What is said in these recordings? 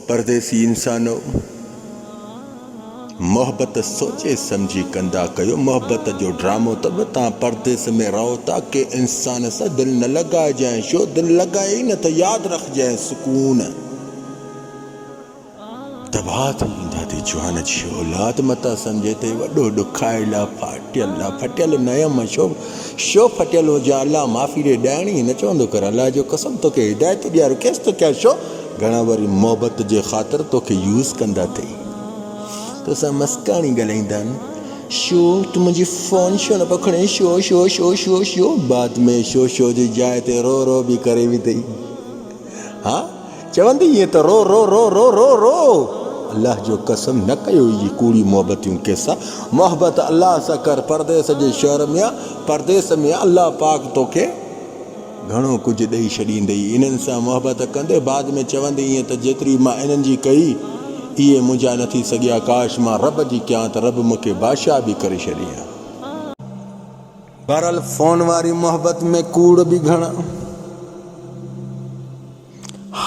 परदेसी इंसानो मोहब्बत सोचे समझी कंदा कयो। मोहब्बत जो ड्रामो तब ता परदेस में रहो था कि इंसान सा दिल न लगाए जाए। शो दिल लगाए ही न तो याद रख जाए सुकून दबा थी ईंदा थी जवान जी औलाद मता समझे ते वॾो ॾुखाइला फटियल नयम शो फटियल हुजे। अल्लाह माफ़ी ॾे ॾाइणी न चवंदो कर अल्लाह जो कसम तोखे हिदायत ॾियारो केसि तो क्या शो घणा वरी मोहब्बत जे ख़ातिर तोखे यूज़ कंदा अथई तोसां मस्काणी ॻाल्हाईंदा आहिनि। शो तू मुंहिंजी फ़ोन छो न पखड़े शो शो शो शो शो बाद में शो शो जी जाइ ते रो रो बि करे बि अथई। हाँ चवंदी ईअं त रो रो रो रो रो रो अल्लाह जो कसम न कयो इहे कूड़ी मोहब्बतियूं कंहिंसां। मोहब्बत अल्लाह सां कर। परदेस जे शहर में परदेस में अल्लाह पाक तोखे घणो कुझु ॾेई छॾींदई। इन्हनि सां मोहब्बत कंदे बाद में चवंदे ईअं त जेतिरी मां इन्हनि जी कई इहे मुंहिंजा न थी सघिया। काश मां रब जी कयां त रब मूंखे बादशाह बि करे छॾियां। बहरहाल फ़ोन वारी मोहब्बत में कूड़ बि घणा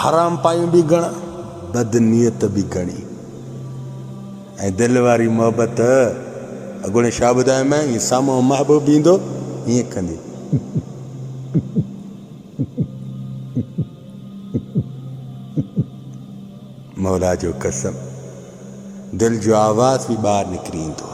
हराम पायूं बि घणा बदनीयत बि घणी ऐं दिलि वारी मोहब्बत अॻोणे छा ॿुधायोमांइ हीअं साम्हूं महबूब ईंदो हीअं कंदी मौला जो कसम दिल जो आवाज़ भी बाहर निकरी ईंदो।